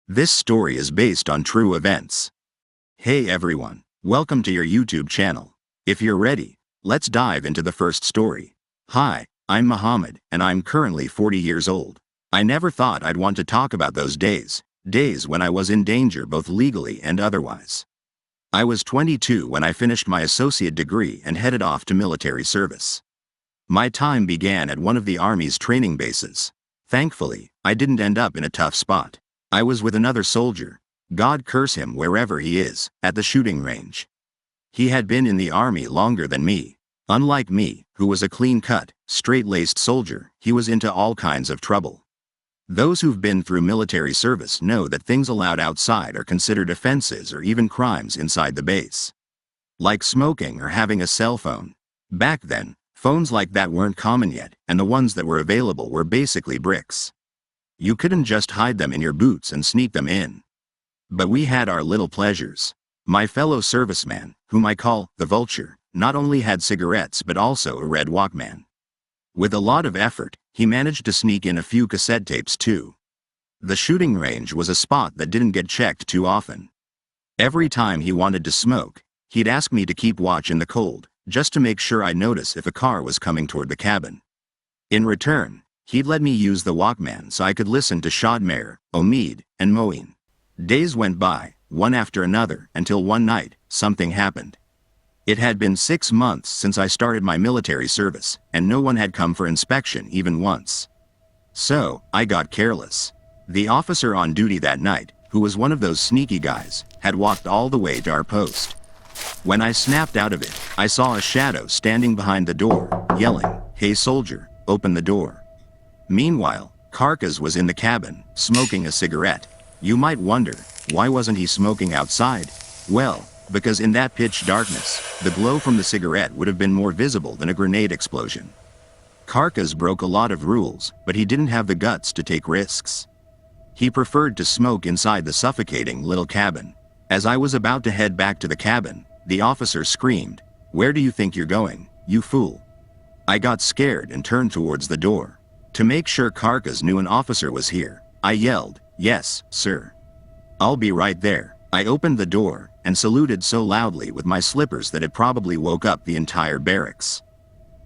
This story is based on true events. Hey everyone, welcome to your YouTube channel. If you're ready, let's dive into the first story. Hi, I'm Muhammad, and I'm currently 40 years old. I never thought I'd want to talk about those days when I was in danger both legally and otherwise. I was 22 when I finished my associate degree and headed off to military service. My time began at one of the Army's training bases. Thankfully, I didn't end up in a tough spot. I was with another soldier, God curse him wherever he is, at the shooting range. He had been in the Army longer than me. Unlike me, who was a clean-cut, straight-laced soldier, he was into all kinds of trouble. Those who've been through military service know that things allowed outside are considered offenses or even crimes inside the base. Like smoking or having a cell phone. Back then, phones like that weren't common yet, and the ones that were available were basically bricks. You couldn't just hide them in your boots and sneak them in. But we had our little pleasures. My fellow serviceman, whom I call the Vulture, not only had cigarettes but also a red Walkman. With a lot of effort, he managed to sneak in a few cassette tapes too. The shooting range was a spot that didn't get checked too often. Every time he wanted to smoke, he'd ask me to keep watch in the cold, just to make sure I'd notice if a car was coming toward the cabin. In return, he'd let me use the Walkman so I could listen to Shadmehr, Omid, and Moeen. Days went by, one after another, until one night, something happened. It had been 6 months since I started my military service, and no one had come for inspection even once. So, I got careless. The officer on duty that night, who was one of those sneaky guys, had walked all the way to our post. When I snapped out of it, I saw a shadow standing behind the door, yelling, "Hey soldier, open the door." Meanwhile, Karkas was in the cabin, smoking a cigarette. You might wonder, why wasn't he smoking outside? Well, because in that pitch darkness, the glow from the cigarette would have been more visible than a grenade explosion. Karkas broke a lot of rules, but he didn't have the guts to take risks. He preferred to smoke inside the suffocating little cabin. As I was about to head back to the cabin, the officer screamed, "Where do you think you're going, you fool?" I got scared and turned towards the door. To make sure Karkas knew an officer was here, I yelled, "Yes, sir. I'll be right there." I opened the door and saluted so loudly with my slippers that it probably woke up the entire barracks.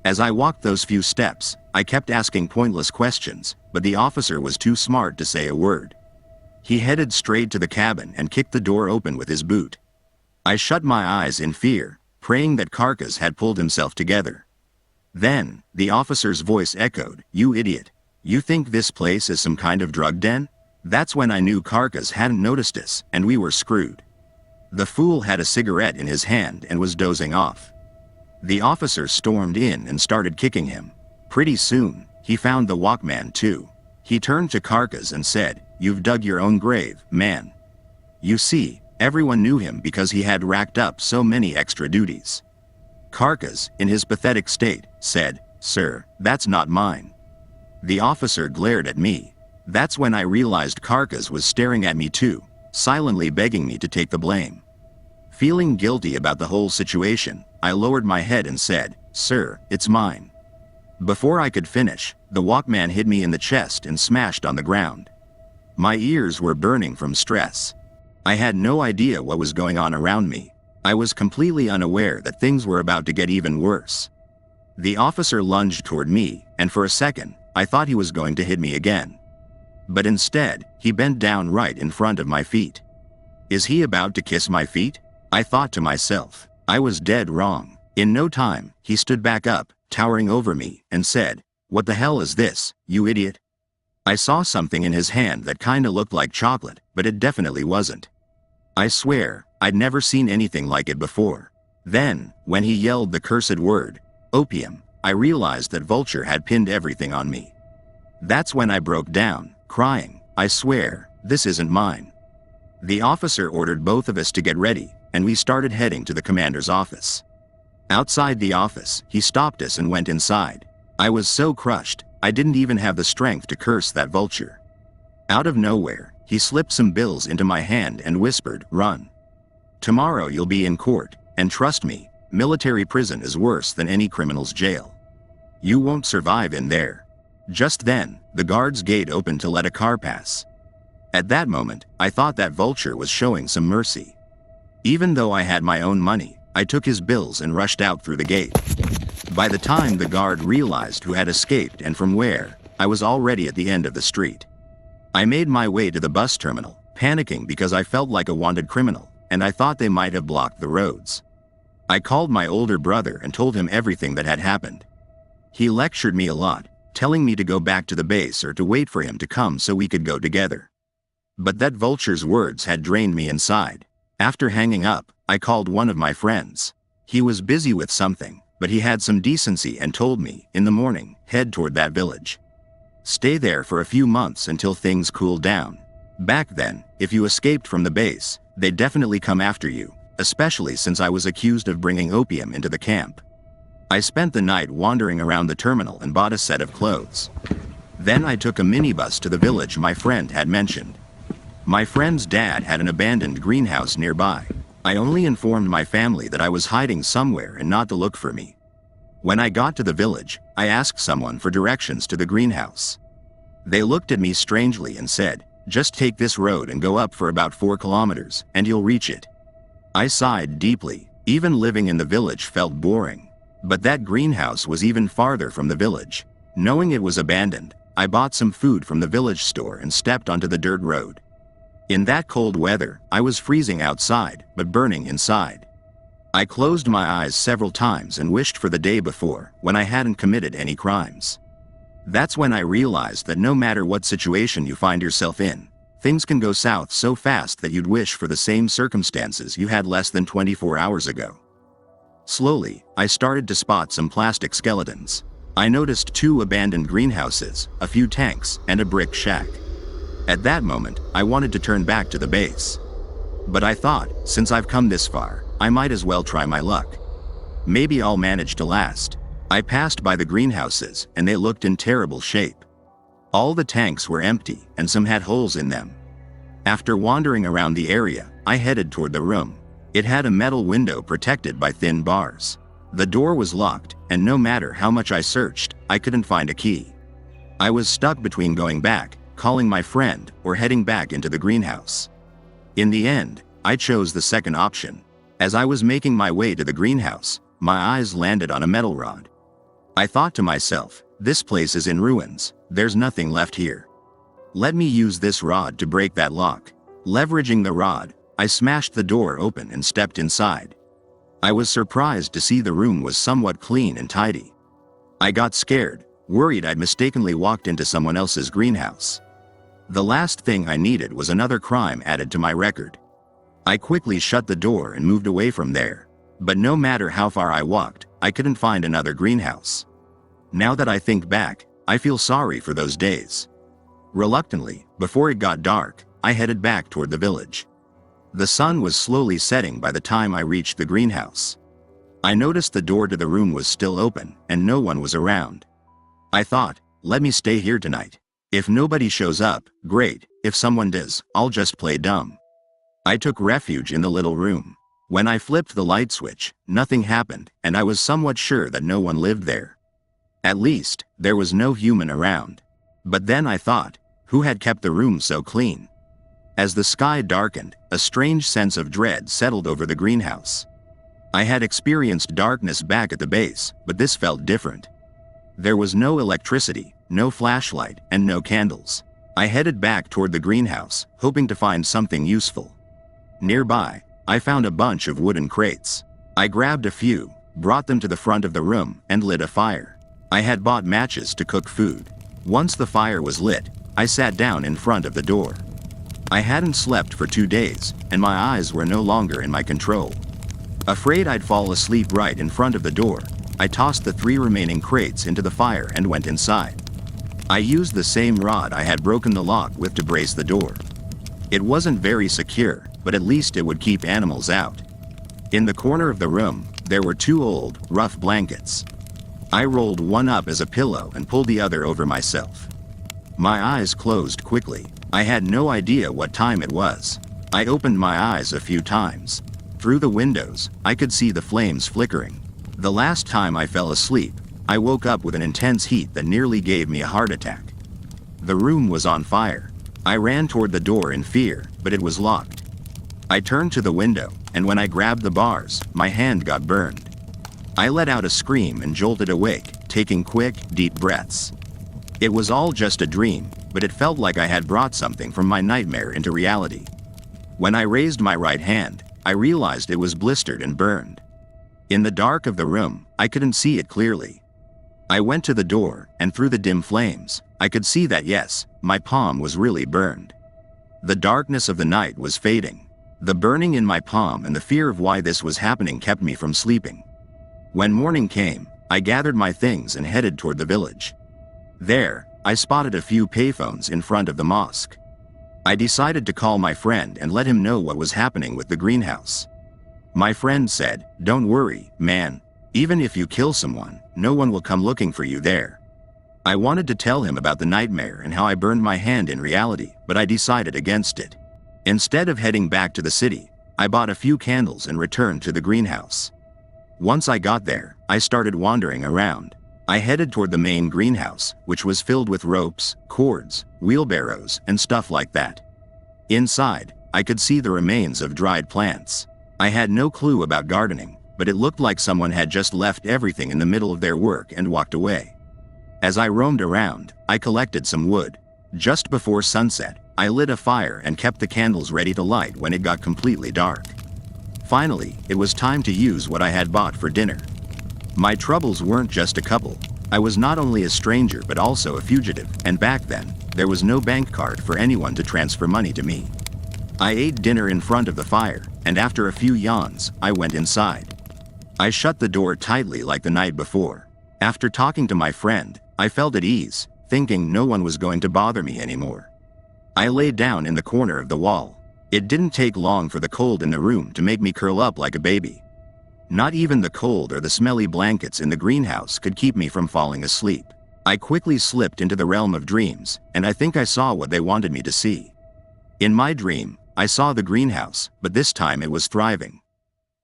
As I walked those few steps, I kept asking pointless questions, but the officer was too smart to say a word. He headed straight to the cabin and kicked the door open with his boot. I shut my eyes in fear, praying that Karkas had pulled himself together. Then, the officer's voice echoed, "You idiot. You think this place is some kind of drug den?" That's when I knew Karkas hadn't noticed us, and we were screwed. The fool had a cigarette in his hand and was dozing off. The officer stormed in and started kicking him. Pretty soon, he found the Walkman too. He turned to Karkas and said, "You've dug your own grave, man." You see, everyone knew him because he had racked up so many extra duties. Karkas, in his pathetic state, said, "Sir, that's not mine." The officer glared at me. That's when I realized Karkas was staring at me too, silently begging me to take the blame. Feeling guilty about the whole situation, I lowered my head and said, "Sir, it's mine." Before I could finish, the Walkman hit me in the chest and smashed on the ground. My ears were burning from stress. I had no idea what was going on around me. I was completely unaware that things were about to get even worse. The officer lunged toward me, and for a second, I thought he was going to hit me again. But instead, he bent down right in front of my feet. Is he about to kiss my feet? I thought to myself. I was dead wrong. In no time, he stood back up, towering over me, and said, "What the hell is this, you idiot?" I saw something in his hand that kinda looked like chocolate, but it definitely wasn't. I swear, I'd never seen anything like it before. Then, when he yelled the cursed word, opium, I realized that Vulture had pinned everything on me. That's when I broke down, crying, "I swear, this isn't mine." The officer ordered both of us to get ready, and we started heading to the commander's office. Outside the office, he stopped us and went inside. I was so crushed, I didn't even have the strength to curse that Vulture. Out of nowhere, he slipped some bills into my hand and whispered, "Run. Tomorrow you'll be in court, and trust me, military prison is worse than any criminal's jail. You won't survive in there." Just then, the guard's gate opened to let a car pass. At that moment, I thought that vulture was showing some mercy. Even though I had my own money, I took his bills and rushed out through the gate. By the time the guard realized who had escaped and from where, I was already at the end of the street. I made my way to the bus terminal, panicking because I felt like a wanted criminal, and I thought they might have blocked the roads. I called my older brother and told him everything that had happened. He lectured me a lot, telling me to go back to the base or to wait for him to come so we could go together. But that vulture's words had drained me inside. After hanging up, I called one of my friends. He was busy with something, but he had some decency and told me, in the morning, head toward that village. Stay there for a few months until things cool down. Back then, if you escaped from the base, they'd definitely come after you, especially since I was accused of bringing opium into the camp. I spent the night wandering around the terminal and bought a set of clothes. Then I took a minibus to the village my friend had mentioned. My friend's dad had an abandoned greenhouse nearby. I only informed my family that I was hiding somewhere and not to look for me. When I got to the village, I asked someone for directions to the greenhouse. They looked at me strangely and said, "Just take this road and go up for about 4 kilometers, and you'll reach it." I sighed deeply. Even living in the village felt boring. But that greenhouse was even farther from the village. Knowing it was abandoned, I bought some food from the village store and stepped onto the dirt road. In that cold weather, I was freezing outside, but burning inside. I closed my eyes several times and wished for the day before, when I hadn't committed any crimes. That's when I realized that no matter what situation you find yourself in, things can go south so fast that you'd wish for the same circumstances you had less than 24 hours ago. Slowly, I started to spot some plastic skeletons. I noticed 2 abandoned greenhouses, a few tanks, and a brick shack. At that moment, I wanted to turn back to the base. But I thought, since I've come this far, I might as well try my luck. Maybe I'll manage to last. I passed by the greenhouses, and they looked in terrible shape. All the tanks were empty, and some had holes in them. After wandering around the area, I headed toward the room. It had a metal window protected by thin bars. The door was locked, and no matter how much I searched, I couldn't find a key. I was stuck between going back, calling my friend, or heading back into the greenhouse. In the end, I chose the second option. As I was making my way to the greenhouse, my eyes landed on a metal rod. I thought to myself, this place is in ruins, there's nothing left here. Let me use this rod to break that lock. Leveraging the rod, I smashed the door open and stepped inside. I was surprised to see the room was somewhat clean and tidy. I got scared, worried I'd mistakenly walked into someone else's greenhouse. The last thing I needed was another crime added to my record. I quickly shut the door and moved away from there. But no matter how far I walked, I couldn't find another greenhouse. Now that I think back, I feel sorry for those days. Reluctantly, before it got dark, I headed back toward the village. The sun was slowly setting by the time I reached the greenhouse. I noticed the door to the room was still open, and no one was around. I thought, let me stay here tonight. If nobody shows up, great. If someone does, I'll just play dumb. I took refuge in the little room. When I flipped the light switch, nothing happened, and I was somewhat sure that no one lived there. At least, there was no human around. But then I thought, who had kept the room so clean? As the sky darkened, a strange sense of dread settled over the greenhouse. I had experienced darkness back at the base, but this felt different. There was no electricity, no flashlight, and no candles. I headed back toward the greenhouse, hoping to find something useful. Nearby, I found a bunch of wooden crates. I grabbed a few, brought them to the front of the room, and lit a fire. I had bought matches to cook food. Once the fire was lit, I sat down in front of the door. I hadn't slept for 2 days, and my eyes were no longer in my control. Afraid I'd fall asleep right in front of the door, I tossed the 3 remaining crates into the fire and went inside. I used the same rod I had broken the lock with to brace the door. It wasn't very secure, but at least it would keep animals out. In the corner of the room, there were 2 old, rough blankets. I rolled one up as a pillow and pulled the other over myself. My eyes closed quickly. I had no idea what time it was. I opened my eyes a few times. Through the windows, I could see the flames flickering. The last time I fell asleep, I woke up with an intense heat that nearly gave me a heart attack. The room was on fire. I ran toward the door in fear, but it was locked. I turned to the window, and when I grabbed the bars, my hand got burned. I let out a scream and jolted awake, taking quick, deep breaths. It was all just a dream, but it felt like I had brought something from my nightmare into reality. When I raised my right hand, I realized it was blistered and burned. In the dark of the room, I couldn't see it clearly. I went to the door, and through the dim flames, I could see that yes, my palm was really burned. The darkness of the night was fading. The burning in my palm and the fear of why this was happening kept me from sleeping. When morning came, I gathered my things and headed toward the village. There, I spotted a few payphones in front of the mosque. I decided to call my friend and let him know what was happening with the greenhouse. My friend said, "Don't worry, man. Even if you kill someone, no one will come looking for you there." I wanted to tell him about the nightmare and how I burned my hand in reality, but I decided against it. Instead of heading back to the city, I bought a few candles and returned to the greenhouse. Once I got there, I started wandering around. I headed toward the main greenhouse, which was filled with ropes, cords, wheelbarrows, and stuff like that. Inside, I could see the remains of dried plants. I had no clue about gardening, but it looked like someone had just left everything in the middle of their work and walked away. As I roamed around, I collected some wood. Just before sunset, I lit a fire and kept the candles ready to light when it got completely dark. Finally, it was time to use what I had bought for dinner. My troubles weren't just a couple. I was not only a stranger but also a fugitive, and back then, there was no bank card for anyone to transfer money to me. I ate dinner in front of the fire, and after a few yawns, I went inside. I shut the door tightly like the night before. After talking to my friend, I felt at ease, thinking no one was going to bother me anymore. I lay down in the corner of the wall. It didn't take long for the cold in the room to make me curl up like a baby. Not even the cold or the smelly blankets in the greenhouse could keep me from falling asleep. I quickly slipped into the realm of dreams, and I think I saw what they wanted me to see. In my dream, I saw the greenhouse, but this time it was thriving.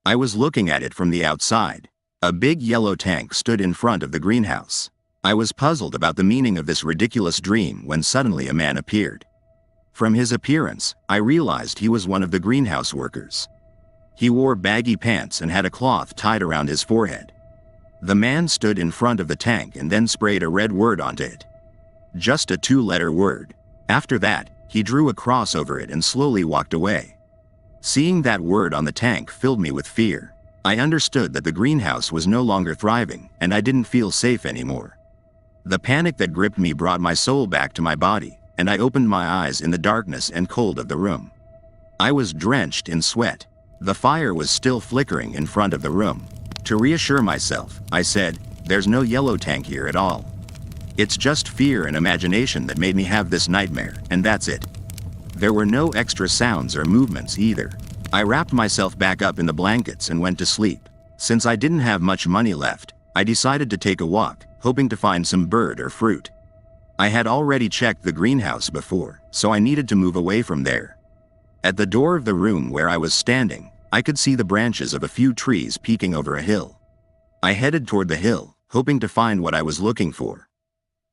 I was looking at it from the outside. A big yellow tank stood in front of the greenhouse. I was puzzled about the meaning of this ridiculous dream when suddenly a man appeared. From his appearance, I realized he was one of the greenhouse workers. He wore baggy pants and had a cloth tied around his forehead. The man stood in front of the tank and then sprayed a red word onto it. Just a two-letter word. After that, he drew a cross over it and slowly walked away. Seeing that word on the tank filled me with fear. I understood that the greenhouse was no longer thriving, and I didn't feel safe anymore. The panic that gripped me brought my soul back to my body, and I opened my eyes in the darkness and cold of the room. I was drenched in sweat. The fire was still flickering in front of the room. To reassure myself, I said, "There's no yellow tank here at all. It's just fear and imagination that made me have this nightmare, and that's it." There were no extra sounds or movements either. I wrapped myself back up in the blankets and went to sleep. Since I didn't have much money left, I decided to take a walk, hoping to find some bird or fruit. I had already checked the greenhouse before, so I needed to move away from there. At the door of the room where I was standing, I could see the branches of a few trees peeking over a hill. I headed toward the hill, hoping to find what I was looking for.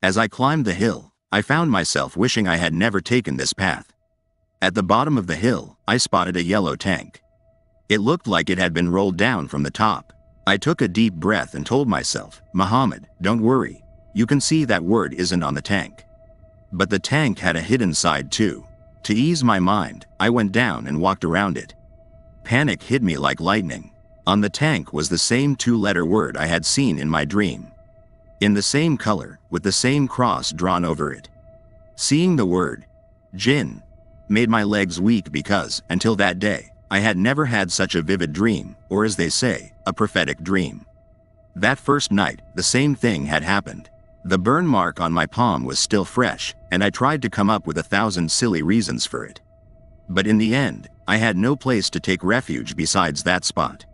As I climbed the hill, I found myself wishing I had never taken this path. At the bottom of the hill, I spotted a yellow tank. It looked like it had been rolled down from the top. I took a deep breath and told myself, "Muhammad, don't worry. You can see that word isn't on the tank." But the tank had a hidden side too. To ease my mind, I went down and walked around it. Panic hit me like lightning. On the tank was the same two-letter word I had seen in my dream. In the same color, with the same cross drawn over it. Seeing the word, Jinn, made my legs weak because, until that day, I had never had such a vivid dream, or as they say, a prophetic dream. That first night, the same thing had happened. The burn mark on my palm was still fresh, and I tried to come up with 1,000 silly reasons for it. But in the end, I had no place to take refuge besides that spot.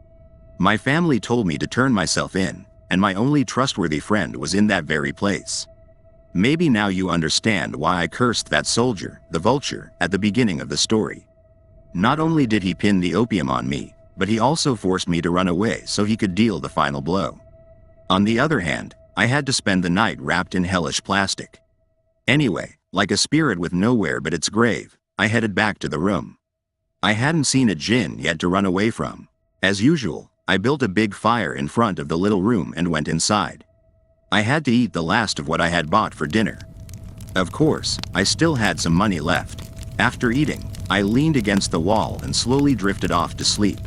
My family told me to turn myself in, and my only trustworthy friend was in that very place. Maybe now you understand why I cursed that soldier, the vulture, at the beginning of the story. Not only did he pin the opium on me, but he also forced me to run away so he could deal the final blow. On the other hand, I had to spend the night wrapped in hellish plastic. Anyway, Like a spirit with nowhere but its grave, I headed back to the room. I hadn't seen a Jinn yet to run away from. As usual, I built a big fire in front of the little room and went inside. I had to eat the last of what I had bought for dinner. Of course, I still had some money left. After eating, I leaned against the wall and slowly drifted off to sleep.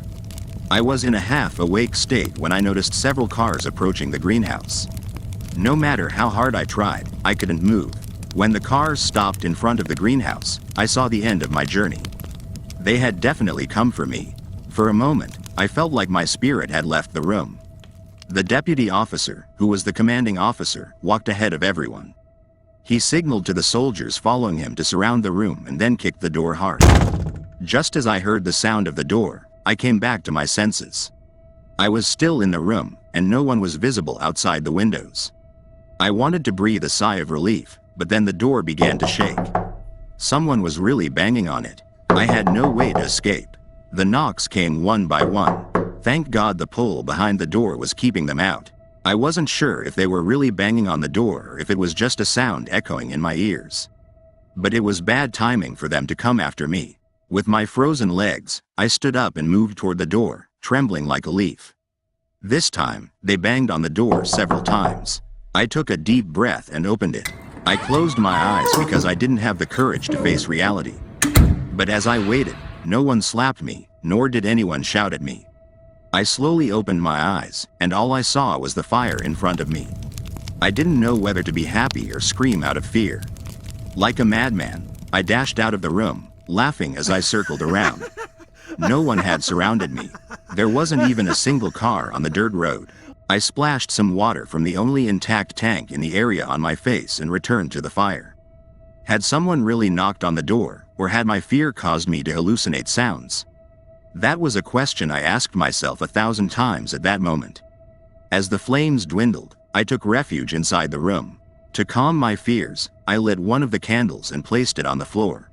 I was in a half-awake state when I noticed several cars approaching the greenhouse. No matter how hard I tried, I couldn't move. When the cars stopped in front of the greenhouse, I saw the end of my journey. They had definitely come for me. For a moment, I felt like my spirit had left the room. The deputy officer, who was the commanding officer, walked ahead of everyone. He signaled to the soldiers following him to surround the room and then kicked the door hard. Just as I heard the sound of the door, I came back to my senses. I was still in the room, and no one was visible outside the windows. I wanted to breathe a sigh of relief, but then the door began to shake. Someone was really banging on it. I had no way to escape. The knocks came one by one. Thank God the pole behind the door was keeping them out. I wasn't sure if they were really banging on the door or if it was just a sound echoing in my ears. But it was bad timing for them to come after me. With my frozen legs, I stood up and moved toward the door, trembling like a leaf. This time, they banged on the door several times. I took a deep breath and opened it. I closed my eyes because I didn't have the courage to face reality. But as I waited, no one slapped me, nor did anyone shout at me. I slowly opened my eyes, and all I saw was the fire in front of me. I didn't know whether to be happy or scream out of fear. Like a madman, I dashed out of the room, laughing as I circled around. No one had surrounded me. There wasn't even a single car on the dirt road. I splashed some water from the only intact tank in the area on my face and returned to the fire. Had someone really knocked on the door, or had my fear caused me to hallucinate sounds? That was a question I asked myself 1,000 times at that moment. As the flames dwindled, I took refuge inside the room. To calm my fears, I lit one of the candles and placed it on the floor.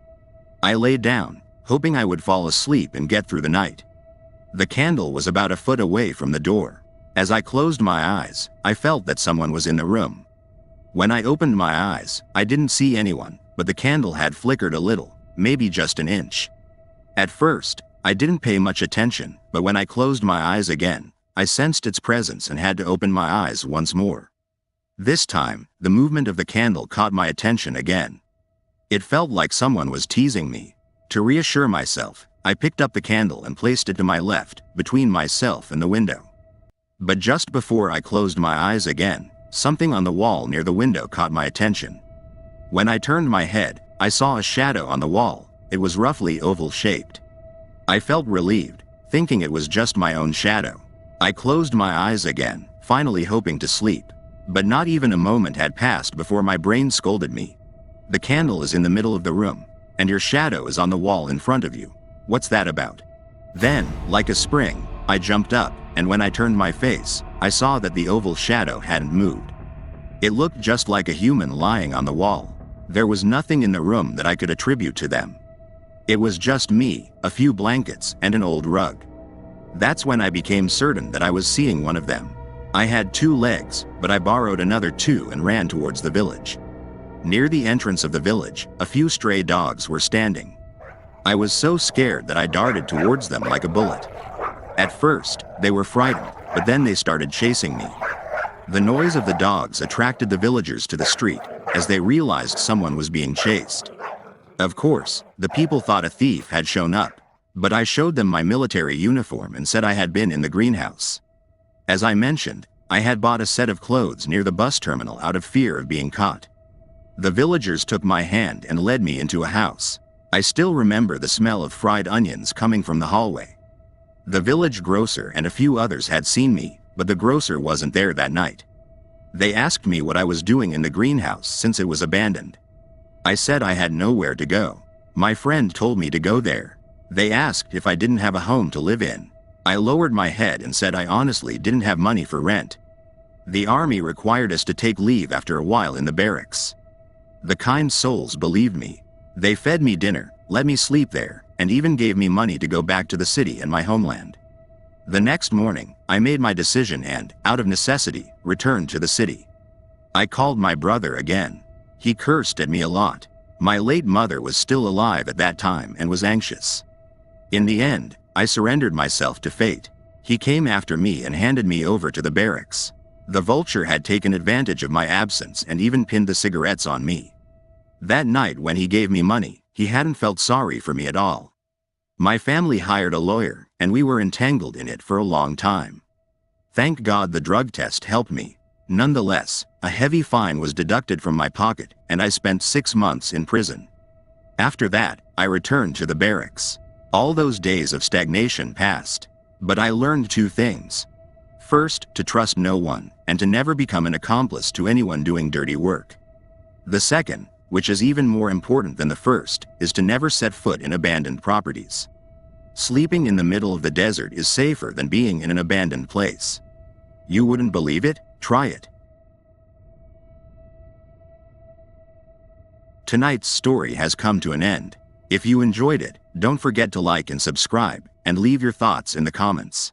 I lay down, hoping I would fall asleep and get through the night. The candle was about a foot away from the door. As I closed my eyes, I felt that someone was in the room. When I opened my eyes, I didn't see anyone, but the candle had flickered a little, maybe just an inch. At first, I didn't pay much attention, but when I closed my eyes again, I sensed its presence and had to open my eyes once more. This time, the movement of the candle caught my attention again. It felt like someone was teasing me. To reassure myself, I picked up the candle and placed it to my left, between myself and the window. But just before I closed my eyes again, something on the wall near the window caught my attention. When I turned my head, I saw a shadow on the wall. It was roughly oval-shaped. I felt relieved, thinking it was just my own shadow. I closed my eyes again, finally hoping to sleep. But not even a moment had passed before my brain scolded me. The candle is in the middle of the room, and your shadow is on the wall in front of you. What's that about? Then, like a spring, I jumped up, and when I turned my face, I saw that the oval shadow hadn't moved. It looked just like a human lying on the wall. There was nothing in the room that I could attribute to them. It was just me, a few blankets, and an old rug. That's when I became certain that I was seeing one of them. I had 2 legs, but I borrowed another 2 and ran towards the village. Near the entrance of the village, a few stray dogs were standing. I was so scared that I darted towards them like a bullet. At first, they were frightened, but then they started chasing me. The noise of the dogs attracted the villagers to the street, as they realized someone was being chased. Of course, the people thought a thief had shown up, but I showed them my military uniform and said I had been in the greenhouse. As I mentioned, I had bought a set of clothes near the bus terminal out of fear of being caught. The villagers took my hand and led me into a house. I still remember the smell of fried onions coming from the hallway. The village grocer and a few others had seen me, but the grocer wasn't there that night. They asked me what I was doing in the greenhouse since it was abandoned. I said I had nowhere to go. My friend told me to go there. They asked if I didn't have a home to live in. I lowered my head and said I honestly didn't have money for rent. The army required us to take leave after a while in the barracks. The kind souls believed me. They fed me dinner, let me sleep there, and even gave me money to go back to the city and my homeland. The next morning, I made my decision and, out of necessity, returned to the city. I called my brother again. He cursed at me a lot. My late mother was still alive at that time and was anxious. In the end, I surrendered myself to fate. He came after me and handed me over to the barracks. The vulture had taken advantage of my absence and even pinned the cigarettes on me. That night when he gave me money, he hadn't felt sorry for me at all. My family hired a lawyer, and we were entangled in it for a long time. Thank God the drug test helped me. Nonetheless, a heavy fine was deducted from my pocket, and I spent 6 months in prison. After that, I returned to the barracks. All those days of stagnation passed. But I learned 2 things. First, to trust no one, and to never become an accomplice to anyone doing dirty work. The second, which is even more important than the first, is to never set foot in abandoned properties. Sleeping in the middle of the desert is safer than being in an abandoned place. You wouldn't believe it? Try it. Tonight's story has come to an end. If you enjoyed it, don't forget to like and subscribe, and leave your thoughts in the comments.